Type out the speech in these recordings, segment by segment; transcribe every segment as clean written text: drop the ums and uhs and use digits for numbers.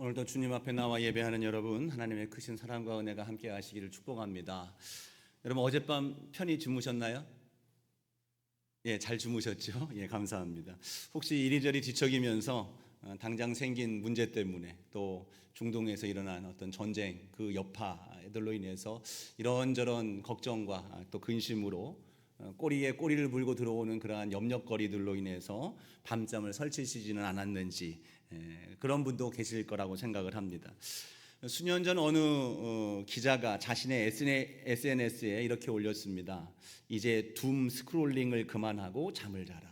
오늘도 주님 앞에 나와 예배하는 여러분, 하나님의 크신 사랑과 은혜가 함께 하시기를 축복합니다. 여러분, 어젯밤 편히 주무셨나요? 예, 잘 주무셨죠? 예, 감사합니다. 혹시 이리저리 뒤척이면서 당장 생긴 문제 때문에, 또 중동에서 일어난 어떤 전쟁, 그 여파들로 인해서 이런저런 걱정과 또 근심으로 꼬리에 꼬리를 물고 들어오는 그러한 염려거리들로 인해서 밤잠을 설치시지는 않았는지, 그런 분도 계실 거라고 생각을 합니다. 수년 전 어느 기자가 자신의 SNS에 이렇게 올렸습니다. 이제 둠 스크롤링을 그만하고 잠을 자라.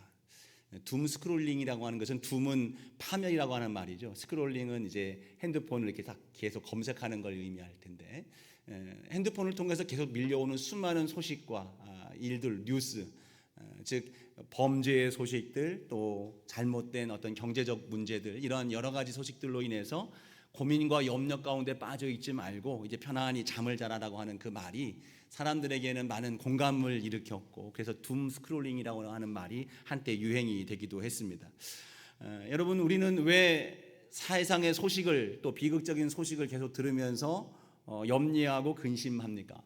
둠 스크롤링이라고 하는 것은, 둠은 파멸이라고 하는 말이죠. 스크롤링은 이제 핸드폰을 이렇게 계속 검색하는 걸 의미할 텐데, 핸드폰을 통해서 계속 밀려오는 수많은 소식과 일들, 뉴스, 즉 범죄의 소식들, 또 잘못된 어떤 경제적 문제들, 이런 여러 가지 소식들로 인해서 고민과 염려 가운데 빠져 있지 말고 이제 편안히 잠을 자라라고 하는 그 말이 사람들에게는 많은 공감을 일으켰고, 그래서 둠 스크롤링이라고 하는 말이 한때 유행이 되기도 했습니다. 여러분, 우리는 왜 세상의 소식을, 또 비극적인 소식을 계속 들으면서 염려하고 근심합니까?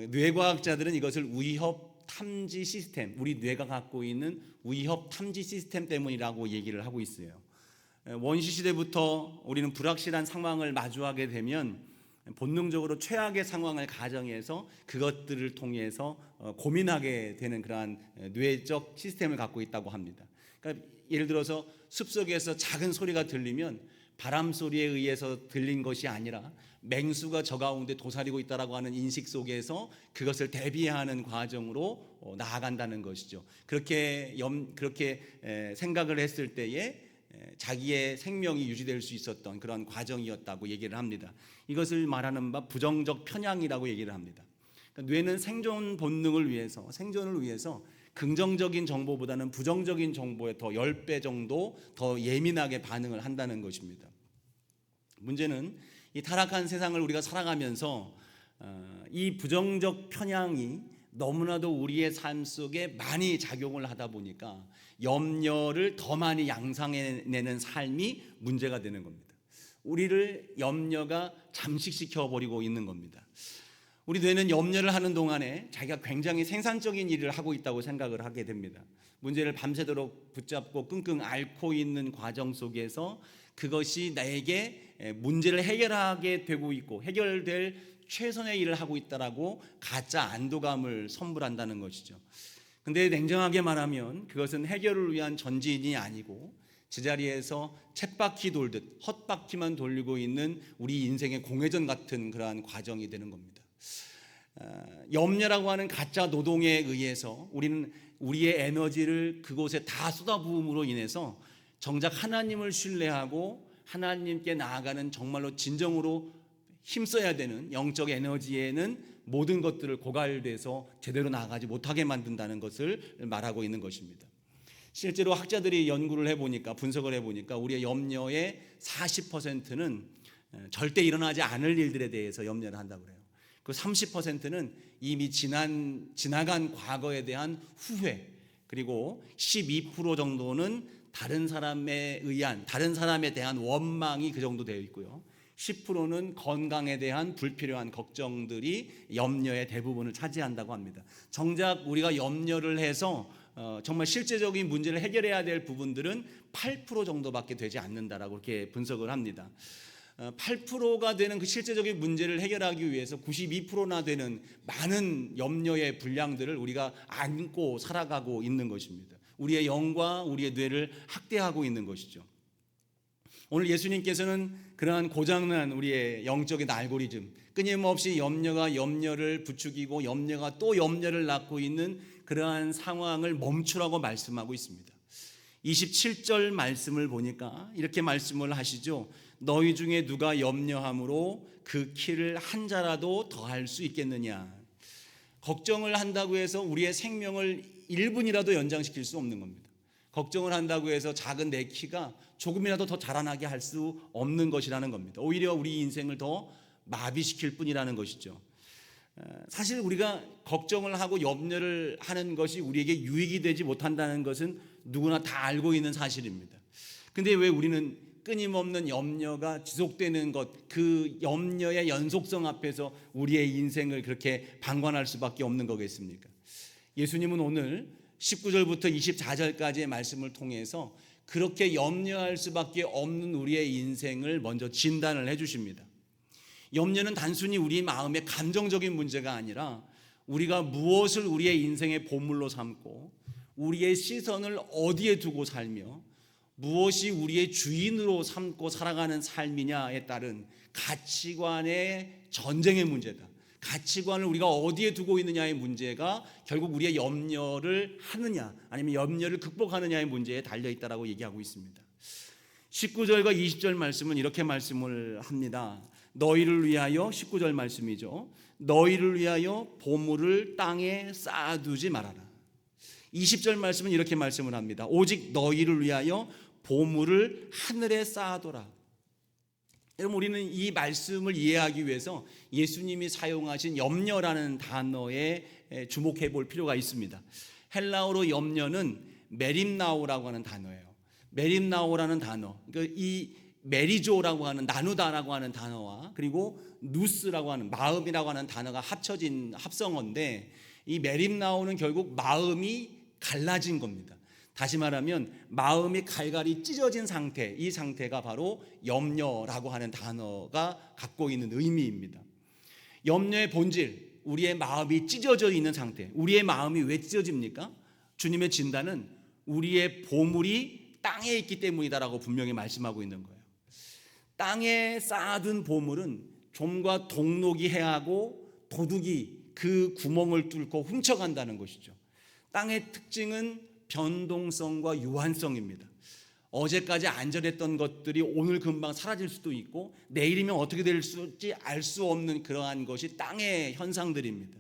뇌과학자들은 이것을 위협 탐지 시스템, 우리 뇌가 갖고 있는 위협 탐지 시스템 때문이라고 얘기를 하고 있어요. 원시 시대부터 우리는 불확실한 상황을 마주하게 되면 본능적으로 최악의 상황을 가정해서 그것들을 통해서 고민하게 되는 그러한 뇌적 시스템을 갖고 있다고 합니다. 그러니까 예를 들어서 숲속에서 작은 소리가 들리면 바람 소리에 의해서 들린 것이 아니라 맹수가 저 가운데 도사리고 있다라고 하는 인식 속에서 그것을 대비하는 과정으로 나아간다는 것이죠. 그렇게 생각을 했을 때에 자기의 생명이 유지될 수 있었던 그런 과정이었다고 얘기를 합니다. 이것을 말하는 바 부정적 편향이라고 얘기를 합니다. 그러니까 뇌는 생존 본능을 위해서, 생존을 위해서 긍정적인 정보보다는 부정적인 정보에 더 10배 정도 더 예민하게 반응을 한다는 것입니다. 문제는 이 타락한 세상을 우리가 살아가면서 이 부정적 편향이 너무나도 우리의 삶 속에 많이 작용을 하다 보니까 염려를 더 많이 양상해내는 삶이 문제가 되는 겁니다. 우리를 염려가 잠식시켜 버리고 있는 겁니다. 우리 뇌는 염려를 하는 동안에 자기가 굉장히 생산적인 일을 하고 있다고 생각을 하게 됩니다. 문제를 밤새도록 붙잡고 끙끙 앓고 있는 과정 속에서 그것이 나에게 문제를 해결하게 되고 있고 해결될 최선의 일을 하고 있다라고 가짜 안도감을 선물한다는 것이죠. 근데 냉정하게 말하면 그것은 해결을 위한 전진이 아니고 제자리에서 쳇바퀴 돌듯 헛바퀴만 돌리고 있는 우리 인생의 공회전 같은 그러한 과정이 되는 겁니다. 염려라고 하는 가짜 노동에 의해서 우리는 우리의 에너지를 그곳에 다 쏟아부음으로 인해서 정작 하나님을 신뢰하고 하나님께 나아가는 정말로 진정으로 힘써야 되는 영적 에너지에는 모든 것들을 고갈돼서 제대로 나아가지 못하게 만든다는 것을 말하고 있는 것입니다. 실제로 학자들이 연구를 해보니까, 분석을 해보니까 우리의 염려의 40%는 절대 일어나지 않을 일들에 대해서 염려를 한다고 그래요. 그 30%는 이미 지나간 과거에 대한 후회, 그리고 12% 정도는 다른 사람에 대한 원망이 그 정도 되어 있고요. 10%는 건강에 대한 불필요한 걱정들이 염려의 대부분을 차지한다고 합니다. 정작 우리가 염려를 해서 정말 실제적인 문제를 해결해야 될 부분들은 8% 정도밖에 되지 않는다라고 이렇게 분석을 합니다. 8%가 되는 그 실제적인 문제를 해결하기 위해서 92%나 되는 많은 염려의 분량들을 우리가 안고 살아가고 있는 것입니다. 우리의 영과 우리의 뇌를 학대하고 있는 것이죠. 오늘 예수님께서는 그러한 고장난 우리의 영적인 알고리즘, 끊임없이 염려가 염려를 부추기고 염려가 또 염려를 낳고 있는 그러한 상황을 멈추라고 말씀하고 있습니다. 27절 말씀을 보니까 이렇게 말씀을 하시죠. 너희 중에 누가 염려함으로 그 키를 한 자라도 더할 수 있겠느냐. 걱정을 한다고 해서 우리의 생명을 1분이라도 연장시킬 수 없는 겁니다. 걱정을 한다고 해서 작은 내 키가 조금이라도 더 자라나게 할 수 없는 것이라는 겁니다. 오히려 우리 인생을 더 마비시킬 뿐이라는 것이죠. 사실 우리가 걱정을 하고 염려를 하는 것이 우리에게 유익이 되지 못한다는 것은 누구나 다 알고 있는 사실입니다. 근데 왜 우리는 끊임없는 염려가 지속되는 것, 그 염려의 연속성 앞에서 우리의 인생을 그렇게 방관할 수밖에 없는 거겠습니까? 예수님은 오늘 19절부터 24절까지의 말씀을 통해서 그렇게 염려할 수밖에 없는 우리의 인생을 먼저 진단을 해주십니다. 염려는 단순히 우리 마음의 감정적인 문제가 아니라 우리가 무엇을 우리의 인생의 보물로 삼고 우리의 시선을 어디에 두고 살며 무엇이 우리의 주인으로 삼고 살아가는 삶이냐에 따른 가치관의 전쟁의 문제다. 가치관을 우리가 어디에 두고 있느냐의 문제가 결국 우리의 염려를 하느냐 아니면 염려를 극복하느냐의 문제에 달려있다라고 얘기하고 있습니다. 19절과 20절 말씀은 이렇게 말씀을 합니다. 너희를 위하여, 19절 말씀이죠, 너희를 위하여 보물을 땅에 쌓아두지 말아라. 20절 말씀은 이렇게 말씀을 합니다. 오직 너희를 위하여 보물을 하늘에 쌓아둬라. 여러분, 우리는 이 말씀을 이해하기 위해서 예수님이 사용하신 염려라는 단어에 주목해 볼 필요가 있습니다. 헬라어로 염려는 메림나오라고 하는 단어예요. 메림나오라는 단어, 그러니까 이 메리조라고 하는 나누다라고 하는 단어와 그리고 누스라고 하는 마음이라고 하는 단어가 합쳐진 합성어인데, 이 메림나오는 결국 마음이 갈라진 겁니다. 다시 말하면 마음이 갈갈이 찢어진 상태, 이 상태가 바로 염려라고 하는 단어가 갖고 있는 의미입니다. 염려의 본질, 우리의 마음이 찢어져 있는 상태. 우리의 마음이 왜 찢어집니까? 주님의 진단은 우리의 보물이 땅에 있기 때문이다라고 분명히 말씀하고 있는 거예요. 땅에 쌓아둔 보물은 좀과 동록이 해하고 도둑이 그 구멍을 뚫고 훔쳐간다는 것이죠. 땅의 특징은 변동성과 유한성입니다. 어제까지 안전했던 것들이 오늘 금방 사라질 수도 있고 내일이면 어떻게 될지 알 수 없는 그러한 것이 땅의 현상들입니다.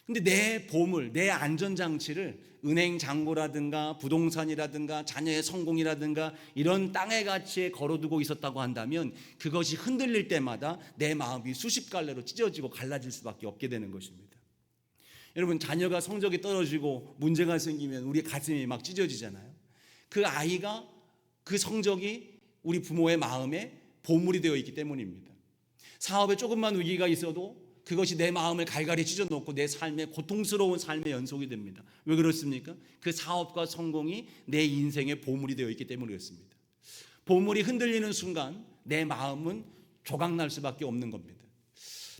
근데 내 보물, 내 안전장치를 은행 잔고라든가 부동산이라든가 자녀의 성공이라든가 이런 땅의 가치에 걸어두고 있었다고 한다면 그것이 흔들릴 때마다 내 마음이 수십 갈래로 찢어지고 갈라질 수밖에 없게 되는 것입니다. 여러분, 자녀가 성적이 떨어지고 문제가 생기면 우리 가슴이 막 찢어지잖아요. 그 아이가, 그 성적이 우리 부모의 마음에 보물이 되어 있기 때문입니다. 사업에 조금만 위기가 있어도 그것이 내 마음을 갈갈이 찢어놓고 내 삶의 고통스러운 삶의 연속이 됩니다. 왜 그렇습니까? 그 사업과 성공이 내 인생의 보물이 되어 있기 때문에 그렇습니다. 보물이 흔들리는 순간 내 마음은 조각날 수밖에 없는 겁니다.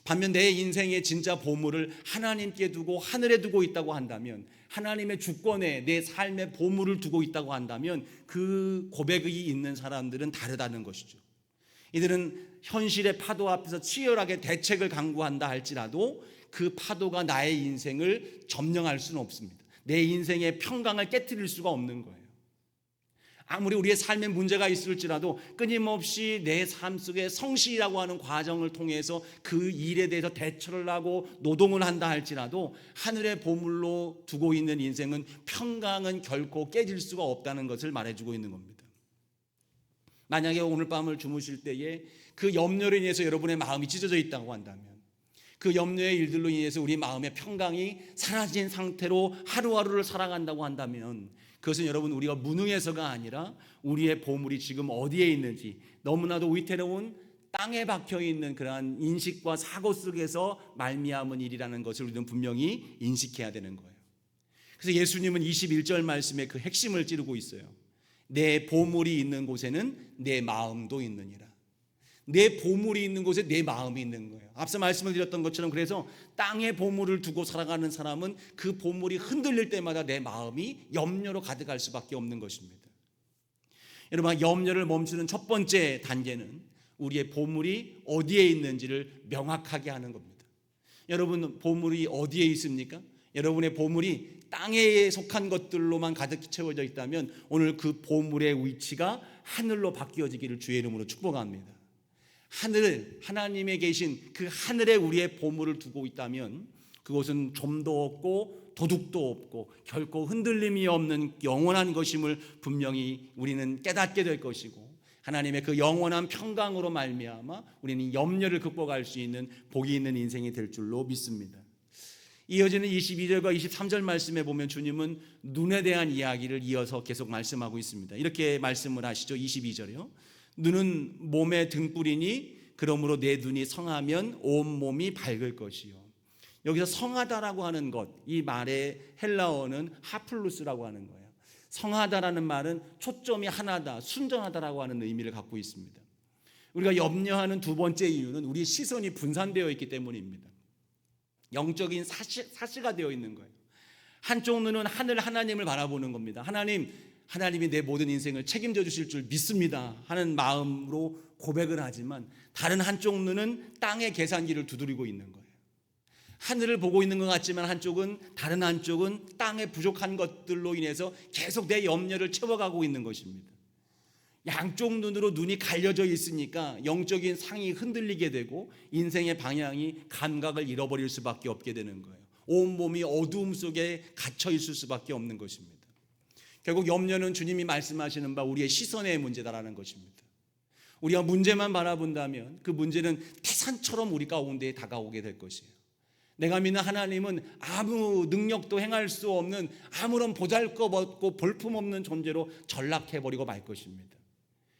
반면 내 인생의 진짜 보물을 하나님께 두고 하늘에 두고 있다고 한다면, 하나님의 주권에 내 삶의 보물을 두고 있다고 한다면 그 고백이 있는 사람들은 다르다는 것이죠. 이들은 현실의 파도 앞에서 치열하게 대책을 강구한다 할지라도 그 파도가 나의 인생을 점령할 수는 없습니다. 내 인생의 평강을 깨트릴 수가 없는 거예요. 아무리 우리의 삶에 문제가 있을지라도 끊임없이 내 삶 속에 성실이라고 하는 과정을 통해서 그 일에 대해서 대처를 하고 노동을 한다 할지라도 하늘의 보물로 두고 있는 인생은 평강은 결코 깨질 수가 없다는 것을 말해주고 있는 겁니다. 만약에 오늘 밤을 주무실 때에 그 염려로 인해서 여러분의 마음이 찢어져 있다고 한다면, 그 염려의 일들로 인해서 우리 마음의 평강이 사라진 상태로 하루하루를 살아간다고 한다면 그것은 여러분 우리가 무능해서가 아니라 우리의 보물이 지금 어디에 있는지, 너무나도 위태로운 땅에 박혀있는 그러한 인식과 사고 속에서 말미암은 일이라는 것을 우리는 분명히 인식해야 되는 거예요. 그래서 예수님은 21절 말씀에 그 핵심을 찌르고 있어요. 내 보물이 있는 곳에는 내 마음도 있느니라. 내 보물이 있는 곳에 내 마음이 있는 거예요. 앞서 말씀을 드렸던 것처럼, 그래서 땅에 보물을 두고 살아가는 사람은 그 보물이 흔들릴 때마다 내 마음이 염려로 가득할 수밖에 없는 것입니다. 여러분, 염려를 멈추는 첫 번째 단계는 우리의 보물이 어디에 있는지를 명확하게 하는 겁니다. 여러분, 보물이 어디에 있습니까? 여러분의 보물이 땅에 속한 것들로만 가득 채워져 있다면 오늘 그 보물의 위치가 하늘로 바뀌어지기를 주의 이름으로 축복합니다. 하늘, 하나님에 계신 그 하늘에 우리의 보물을 두고 있다면 그것은 좀도 없고 도둑도 없고 결코 흔들림이 없는 영원한 것임을 분명히 우리는 깨닫게 될 것이고, 하나님의 그 영원한 평강으로 말미암아 우리는 염려를 극복할 수 있는 복이 있는 인생이 될 줄로 믿습니다. 이어지는 22절과 23절 말씀에 보면 주님은 눈에 대한 이야기를 이어서 계속 말씀하고 있습니다. 이렇게 말씀을 하시죠. 22절이요. 눈은 몸의 등불이니 그러므로 내 눈이 성하면 온 몸이 밝을 것이요. 여기서 성하다라고 하는 것, 이 말의 헬라어는 하플루스라고 하는 거예요. 성하다라는 말은 초점이 하나다, 순전하다라고 하는 의미를 갖고 있습니다. 우리가 염려하는 두 번째 이유는 우리 시선이 분산되어 있기 때문입니다. 영적인 사시가 되어 있는 거예요. 한쪽 눈은 하늘 하나님을 바라보는 겁니다. 하나님이 내 모든 인생을 책임져 주실 줄 믿습니다 하는 마음으로 고백을 하지만, 다른 한쪽 눈은 땅의 계산기를 두드리고 있는 거예요. 하늘을 보고 있는 것 같지만 다른 한쪽은 땅의 부족한 것들로 인해서 계속 내 염려를 채워가고 있는 것입니다. 양쪽 눈으로 눈이 갈려져 있으니까 영적인 상이 흔들리게 되고 인생의 방향이 감각을 잃어버릴 수밖에 없게 되는 거예요. 온몸이 어두움 속에 갇혀 있을 수밖에 없는 것입니다. 결국 염려는 주님이 말씀하시는 바 우리의 시선의 문제다라는 것입니다. 우리가 문제만 바라본다면 그 문제는 태산처럼 우리 가운데에 다가오게 될 것이에요. 내가 믿는 하나님은 아무 능력도 행할 수 없는 아무런 보잘것없고 볼품없는 존재로 전락해버리고 말 것입니다.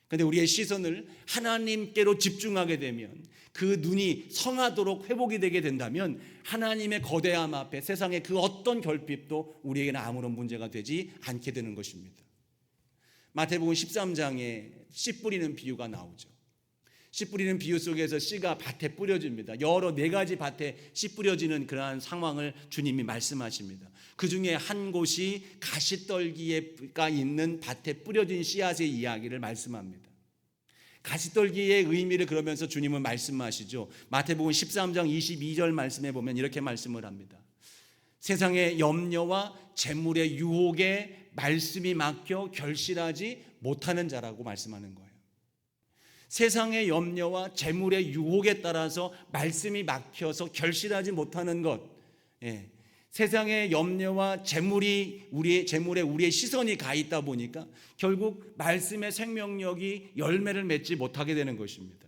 그런데 우리의 시선을 하나님께로 집중하게 되면, 그 눈이 성하도록 회복이 되게 된다면 하나님의 거대함 앞에 세상의 그 어떤 결핍도 우리에게는 아무런 문제가 되지 않게 되는 것입니다. 마태복음 13장에 씨 뿌리는 비유가 나오죠. 씨 뿌리는 비유 속에서 씨가 밭에 뿌려집니다. 여러 네 가지 밭에 씨 뿌려지는 그러한 상황을 주님이 말씀하십니다. 그 중에 한 곳이 가시떨기가 있는 밭에 뿌려진 씨앗의 이야기를 말씀합니다. 가시떨기의 의미를 그러면서 주님은 말씀하시죠. 마태복음 13장 22절 말씀에 보면 이렇게 말씀을 합니다. 세상의 염려와 재물의 유혹에 말씀이 막혀 결실하지 못하는 자라고 말씀하는 거예요. 세상의 염려와 재물의 유혹에 따라서 말씀이 막혀서 결실하지 못하는 것, 세상의 염려와 재물에 우리의 시선이 가 있다 보니까 결국 말씀의 생명력이 열매를 맺지 못하게 되는 것입니다.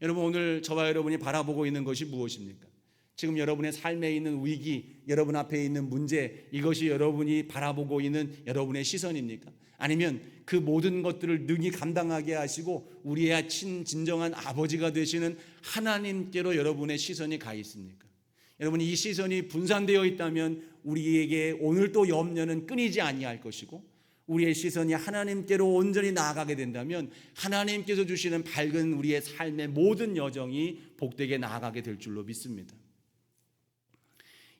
여러분, 오늘 저와 여러분이 바라보고 있는 것이 무엇입니까? 지금 여러분의 삶에 있는 위기, 여러분 앞에 있는 문제, 이것이 여러분이 바라보고 있는 여러분의 시선입니까? 아니면 그 모든 것들을 능히 감당하게 하시고 우리의 진정한 아버지가 되시는 하나님께로 여러분의 시선이 가 있습니까? 여러분이 이 시선이 분산되어 있다면 우리에게 오늘도 염려는 끊이지 아니할 것이고, 우리의 시선이 하나님께로 온전히 나아가게 된다면 하나님께서 주시는 밝은 우리의 삶의 모든 여정이 복되게 나아가게 될 줄로 믿습니다.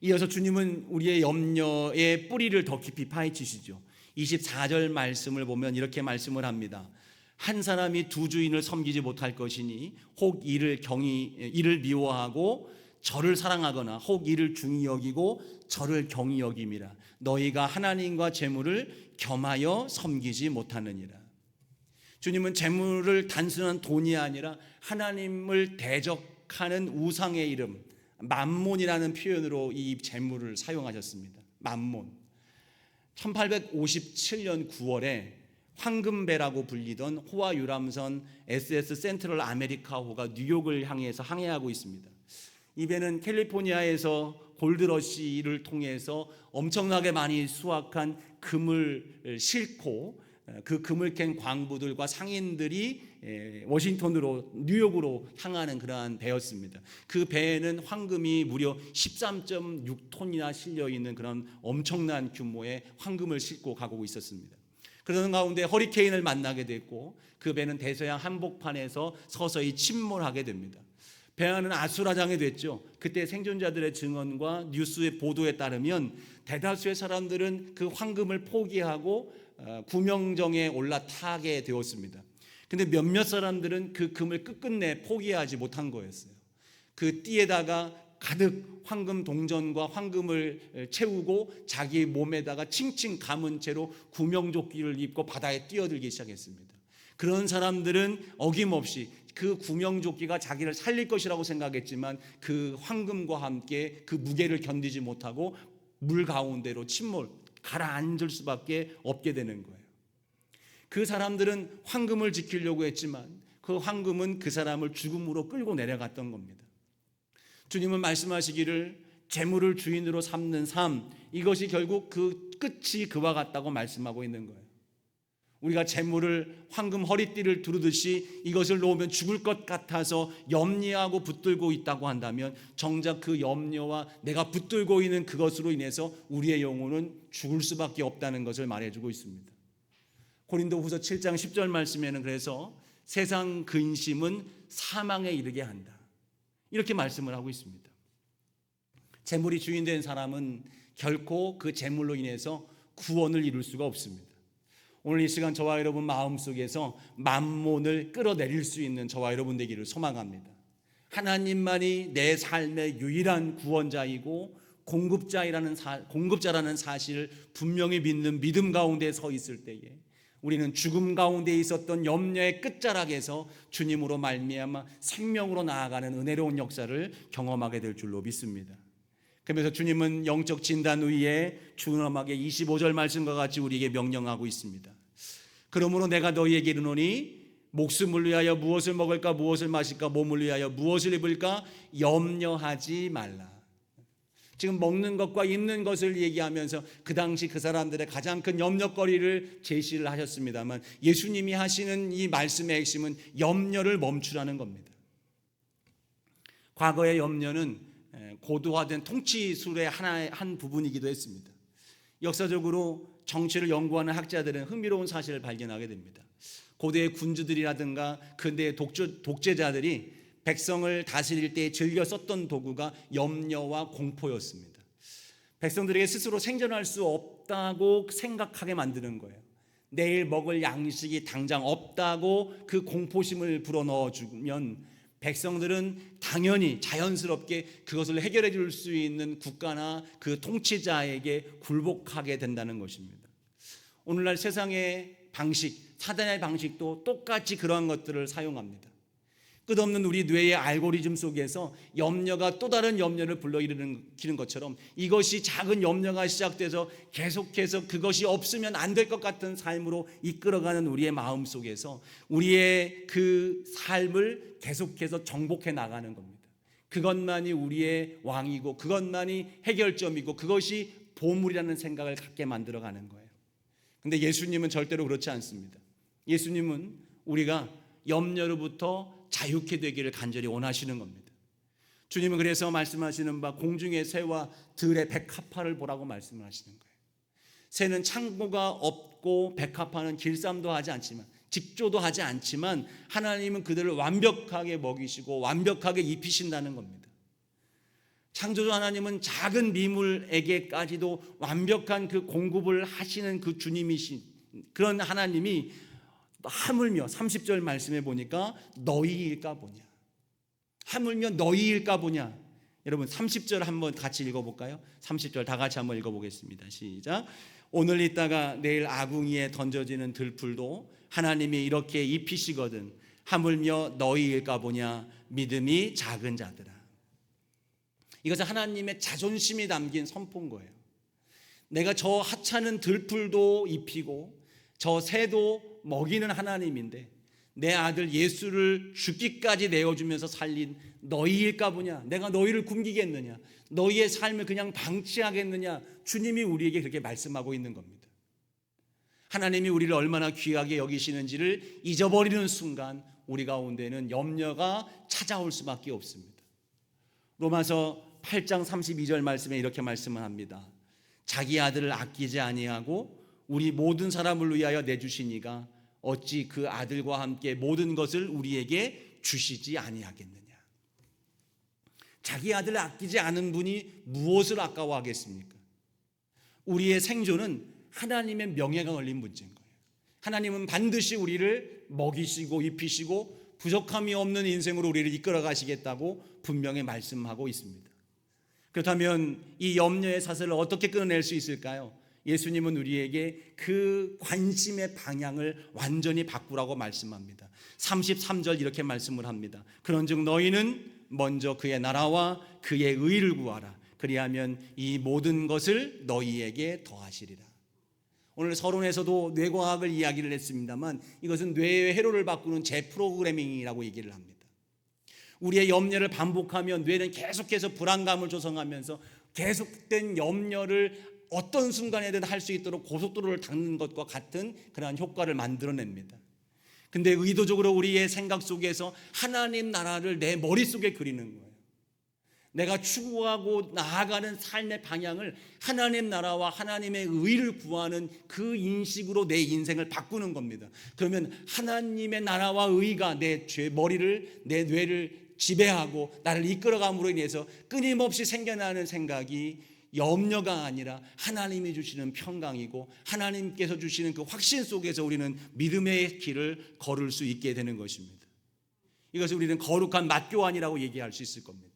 이어서 주님은 우리의 염려의 뿌리를 더 깊이 파헤치시죠. 24절 말씀을 보면 이렇게 말씀을 합니다. 한 사람이 두 주인을 섬기지 못할 것이니 혹 이를 미워하고 저를 사랑하거나 혹 이를 중히 여기고 저를 경히 여김이라. 너희가 하나님과 재물을 겸하여 섬기지 못하느니라. 주님은 재물을 단순한 돈이 아니라 하나님을 대적하는 우상의 이름, 맘몬이라는 표현으로 이 재물을 사용하셨습니다. 맘몬. 1857년 9월에 황금배라고 불리던 호화 유람선 SS 센트럴 아메리카호가 뉴욕을 향해서 항해하고 있습니다. 이 배는 캘리포니아에서 골드러시를 통해서 엄청나게 많이 수확한 금을 싣고 그 금을 캔 광부들과 상인들이 워싱턴으로, 뉴욕으로 향하는 그러한 배였습니다. 그 배에는 황금이 무려 13.6톤이나 실려 있는 그런 엄청난 규모의 황금을 싣고 가고 있었습니다. 그러는 가운데 허리케인을 만나게 됐고 그 배는 대서양 한복판에서 서서히 침몰하게 됩니다. 배안은 아수라장이 됐죠. 그때 생존자들의 증언과 뉴스의 보도에 따르면 대다수의 사람들은 그 황금을 포기하고 구명정에 올라타게 되었습니다. 근데 몇몇 사람들은 그 금을 끝끝내 포기하지 못한 거였어요. 그 띠에다가 가득 황금 동전과 황금을 채우고 자기 몸에다가 칭칭 감은 채로 구명조끼를 입고 바다에 뛰어들기 시작했습니다. 그런 사람들은 어김없이 그 구명조끼가 자기를 살릴 것이라고 생각했지만 그 황금과 함께 그 무게를 견디지 못하고 물 가운데로 가라앉을 수밖에 없게 되는 거예요. 그 사람들은 황금을 지키려고 했지만 그 황금은 그 사람을 죽음으로 끌고 내려갔던 겁니다. 주님은 말씀하시기를 재물을 주인으로 삼는 삶, 이것이 결국 그 끝이 그와 같다고 말씀하고 있는 거예요. 우리가 재물을 황금 허리띠를 두르듯이 이것을 놓으면 죽을 것 같아서 염려하고 붙들고 있다고 한다면 정작 그 염려와 내가 붙들고 있는 그것으로 인해서 우리의 영혼은 죽을 수밖에 없다는 것을 말해주고 있습니다. 고린도후서 7장 10절 말씀에는 그래서 세상 근심은 사망에 이르게 한다, 이렇게 말씀을 하고 있습니다. 재물이 주인된 사람은 결코 그 재물로 인해서 구원을 이룰 수가 없습니다. 오늘 이 시간 저와 여러분 마음속에서 만몬을 끌어내릴 수 있는 저와 여러분 되기를 소망합니다. 하나님만이 내 삶의 유일한 구원자이고 공급자라는 사실을 분명히 믿는 믿음 가운데 서 있을 때에 우리는 죽음 가운데 있었던 염려의 끝자락에서 주님으로 말미암아 생명으로 나아가는 은혜로운 역사를 경험하게 될 줄로 믿습니다. 그러면서 주님은 영적 진단 위에 준엄하게 25절 말씀과 같이 우리에게 명령하고 있습니다. 그러므로 내가 너희에게 이르노니 목숨을 위하여 무엇을 먹을까 무엇을 마실까 몸을 위하여 무엇을 입을까 염려하지 말라. 지금 먹는 것과 입는 것을 얘기하면서 그 당시 그 사람들의 가장 큰 염려거리를 제시를 하셨습니다만 예수님이 하시는 이 말씀의 핵심은 염려를 멈추라는 겁니다. 과거의 염려는 고도화된 통치술의 한 부분이기도 했습니다. 역사적으로 정치를 연구하는 학자들은 흥미로운 사실을 발견하게 됩니다. 고대의 군주들이라든가 근대의 독재자들이 백성을 다스릴 때 즐겨 썼던 도구가 염려와 공포였습니다. 백성들에게 스스로 생존할 수 없다고 생각하게 만드는 거예요. 내일 먹을 양식이 당장 없다고 그 공포심을 불어넣어 주면 백성들은 당연히 자연스럽게 그것을 해결해 줄 수 있는 국가나 그 통치자에게 굴복하게 된다는 것입니다. 오늘날 세상의 방식, 사단의 방식도 똑같이 그러한 것들을 사용합니다. 끝없는 우리 뇌의 알고리즘 속에서 염려가 또 다른 염려를 불러일으키는 것처럼 이것이 작은 염려가 시작돼서 계속해서 그것이 없으면 안 될 것 같은 삶으로 이끌어가는 우리의 마음 속에서 우리의 그 삶을 계속해서 정복해 나가는 겁니다. 그것만이 우리의 왕이고 그것만이 해결점이고 그것이 보물이라는 생각을 갖게 만들어가는 거예요. 근데 예수님은 절대로 그렇지 않습니다. 예수님은 우리가 염려로부터 자유케 되기를 간절히 원하시는 겁니다. 주님은 그래서 말씀하시는 바 공중의 새와 들의 백합화를 보라고 말씀을 하시는 거예요. 새는 창고가 없고 백합화는 길쌈도 하지 않지만 직조도 하지 않지만 하나님은 그들을 완벽하게 먹이시고 완벽하게 입히신다는 겁니다. 창조주 하나님은 작은 미물에게까지도 완벽한 그 공급을 하시는 그 주님이신 그런 하나님이 하물며 30절 말씀에 보니까 너희일까 보냐. 하물며 너희일까 보냐. 여러분 30절 한번 같이 읽어볼까요? 30절 다 같이 한번 읽어보겠습니다. 시작. 오늘 있다가 내일 아궁이에 던져지는 들풀도 하나님이 이렇게 입히시거든 하물며 너희일까 보냐. 믿음이 작은 자들아. 이것은 하나님의 자존심이 담긴 선포인 거예요. 내가 저 하찮은 들풀도 입히고 저 새도 먹이는 하나님인데 내 아들 예수를 죽기까지 내어주면서 살린 너희일까 보냐. 내가 너희를 굶기겠느냐. 너희의 삶을 그냥 방치하겠느냐. 주님이 우리에게 그렇게 말씀하고 있는 겁니다. 하나님이 우리를 얼마나 귀하게 여기시는지를 잊어버리는 순간 우리 가운데는 염려가 찾아올 수밖에 없습니다. 로마서 8장 32절 말씀에 이렇게 말씀을 합니다. 자기 아들을 아끼지 아니하고 우리 모든 사람을 위하여 내주시니가 어찌 그 아들과 함께 모든 것을 우리에게 주시지 아니하겠느냐. 자기 아들을 아끼지 않은 분이 무엇을 아까워하겠습니까? 우리의 생존은 하나님의 명예가 걸린 문제인 거예요. 하나님은 반드시 우리를 먹이시고 입히시고 부족함이 없는 인생으로 우리를 이끌어 가시겠다고 분명히 말씀하고 있습니다. 그렇다면 이 염려의 사슬을 어떻게 끊어낼 수 있을까요? 예수님은 우리에게 그 관심의 방향을 완전히 바꾸라고 말씀합니다. 33절 이렇게 말씀을 합니다. 그런즉 너희는 먼저 그의 나라와 그의 의를 구하라. 그리하면 이 모든 것을 너희에게 더하시리라. 오늘 서론에서도 뇌과학을 이야기를 했습니다만 이것은 뇌의 회로를 바꾸는 재프로그래밍이라고 얘기를 합니다. 우리의 염려를 반복하면 뇌는 계속해서 불안감을 조성하면서 계속된 염려를 어떤 순간에든 할 수 있도록 고속도로를 닦는 것과 같은 그러한 효과를 만들어냅니다. 근데 의도적으로 우리의 생각 속에서 하나님 나라를 내 머릿속에 그리는 거예요. 내가 추구하고 나아가는 삶의 방향을 하나님 나라와 하나님의 의를 구하는 그 인식으로 내 인생을 바꾸는 겁니다. 그러면 하나님의 나라와 의가 내 머리를, 내 뇌를 지배하고 나를 이끌어감으로 인해서 끊임없이 생겨나는 생각이 염려가 아니라 하나님이 주시는 평강이고 하나님께서 주시는 그 확신 속에서 우리는 믿음의 길을 걸을 수 있게 되는 것입니다. 이것을 우리는 거룩한 맞교환이라고 얘기할 수 있을 겁니다.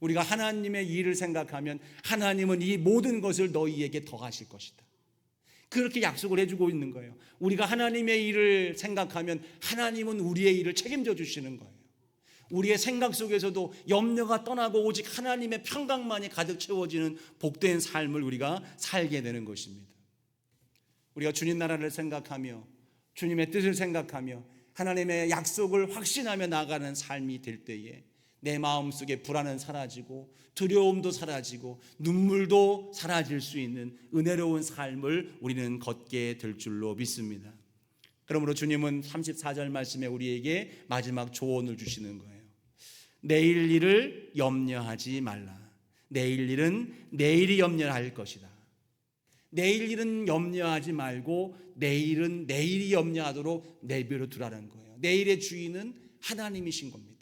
우리가 하나님의 일을 생각하면 하나님은 이 모든 것을 너희에게 더하실 것이다. 그렇게 약속을 해주고 있는 거예요. 우리가 하나님의 일을 생각하면 하나님은 우리의 일을 책임져 주시는 거예요. 우리의 생각 속에서도 염려가 떠나고 오직 하나님의 평강만이 가득 채워지는 복된 삶을 우리가 살게 되는 것입니다. 우리가 주님 나라를 생각하며 주님의 뜻을 생각하며 하나님의 약속을 확신하며 나아가는 삶이 될 때에 내 마음속에 불안은 사라지고 두려움도 사라지고 눈물도 사라질 수 있는 은혜로운 삶을 우리는 걷게 될 줄로 믿습니다. 그러므로 주님은 34절 말씀에 우리에게 마지막 조언을 주시는 거예요. 내일 일을 염려하지 말라. 내일 일은 내일이 염려할 것이다. 내일 일은 염려하지 말고 내일은 내일이 염려하도록 내버려 두라는 거예요. 내일의 주인은 하나님이신 겁니다.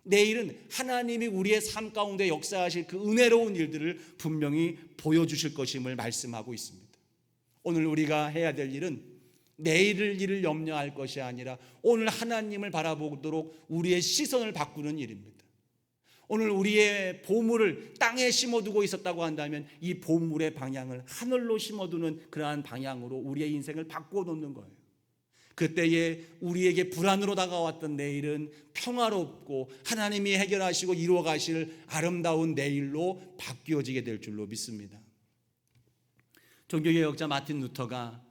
내일은 하나님이 우리의 삶 가운데 역사하실 그 은혜로운 일들을 분명히 보여주실 것임을 말씀하고 있습니다. 오늘 우리가 해야 될 일은 내일 일을 염려할 것이 아니라 오늘 하나님을 바라보도록 우리의 시선을 바꾸는 일입니다. 오늘 우리의 보물을 땅에 심어두고 있었다고 한다면 이 보물의 방향을 하늘로 심어두는 그러한 방향으로 우리의 인생을 바꾸어 놓는 거예요. 그때에 우리에게 불안으로 다가왔던 내일은 평화롭고 하나님이 해결하시고 이루어 가실 아름다운 내일로 바뀌어지게 될 줄로 믿습니다. 종교개혁자 마틴 루터가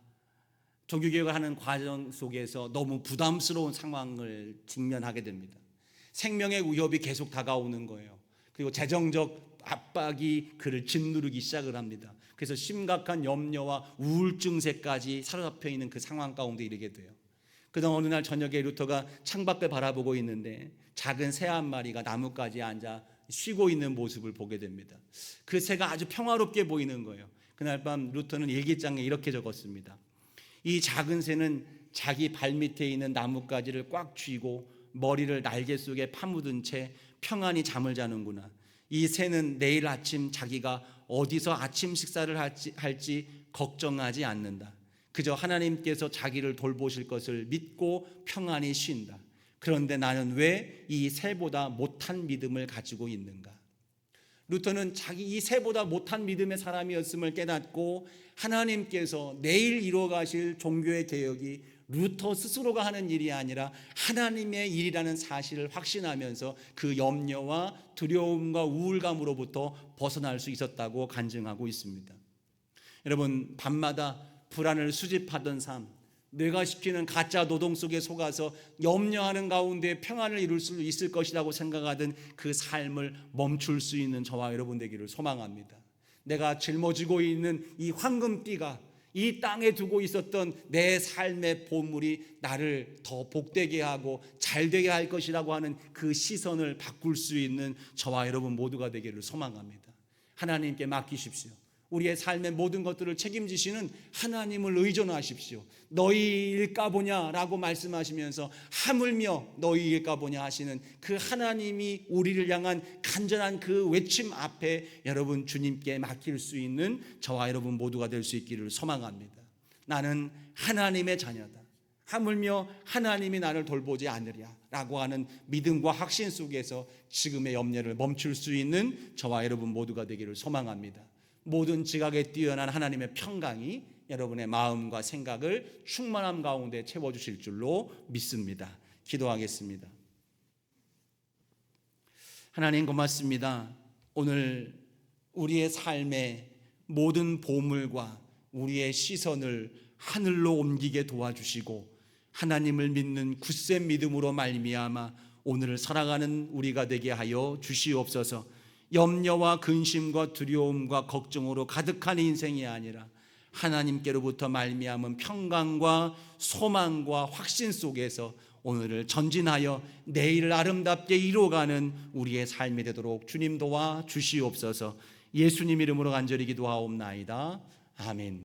종교개혁을 하는 과정 속에서 너무 부담스러운 상황을 직면하게 됩니다. 생명의 위협이 계속 다가오는 거예요. 그리고 재정적 압박이 그를 짓누르기 시작을 합니다. 그래서 심각한 염려와 우울증세까지 사로잡혀 있는 그 상황 가운데 이르게 돼요. 그러다 어느 날 저녁에 루터가 창밖을 바라보고 있는데 작은 새 한 마리가 나뭇가지에 앉아 쉬고 있는 모습을 보게 됩니다. 그 새가 아주 평화롭게 보이는 거예요. 그날 밤 루터는 일기장에 이렇게 적었습니다. 이 작은 새는 자기 발밑에 있는 나뭇가지를 꽉 쥐고 머리를 날개 속에 파묻은 채 평안히 잠을 자는구나. 이 새는 내일 아침 자기가 어디서 아침 식사를 할지 걱정하지 않는다. 그저 하나님께서 자기를 돌보실 것을 믿고 평안히 쉰다. 그런데 나는 왜 이 새보다 못한 믿음을 가지고 있는가? 루터는 자기 이 새보다 못한 믿음의 사람이었음을 깨닫고 하나님께서 내일 이루어가실 종교의 개혁이 루터 스스로가 하는 일이 아니라 하나님의 일이라는 사실을 확신하면서 그 염려와 두려움과 우울감으로부터 벗어날 수 있었다고 간증하고 있습니다. 여러분, 밤마다 불안을 수집하던 삶, 뇌가 시키는 가짜 노동 속에 속아서 염려하는 가운데 평안을 이룰 수 있을 것이라고 생각하던 그 삶을 멈출 수 있는 저와 여러분 되기를 소망합니다. 내가 짊어지고 있는 이 황금띠가 이 땅에 두고 있었던 내 삶의 보물이 나를 더 복되게 하고 잘되게 할 것이라고 하는 그 시선을 바꿀 수 있는 저와 여러분 모두가 되기를 소망합니다. 하나님께 맡기십시오. 우리의 삶의 모든 것들을 책임지시는 하나님을 의존하십시오. 너희 일까 보냐라고 말씀하시면서 하물며 너희 일까 보냐 하시는 그 하나님이 우리를 향한 간절한 그 외침 앞에 여러분 주님께 맡길 수 있는 저와 여러분 모두가 될 수 있기를 소망합니다. 나는 하나님의 자녀다. 하물며 하나님이 나를 돌보지 않으랴라고 하는 믿음과 확신 속에서 지금의 염려를 멈출 수 있는 저와 여러분 모두가 되기를 소망합니다. 모든 지각에 뛰어난 하나님의 평강이 여러분의 마음과 생각을 충만함 가운데 채워주실 줄로 믿습니다. 기도하겠습니다. 하나님 고맙습니다. 오늘 우리의 삶의 모든 보물과 우리의 시선을 하늘로 옮기게 도와주시고 하나님을 믿는 굳센 믿음으로 말미암아 오늘을 살아가는 우리가 되게 하여 주시옵소서. 염려와 근심과 두려움과 걱정으로 가득한 인생이 아니라 하나님께로부터 말미암은 평강과 소망과 확신 속에서 오늘을 전진하여 내일을 아름답게 이루어가는 우리의 삶이 되도록 주님 도와 주시옵소서. 예수님 이름으로 간절히 기도하옵나이다. 아멘.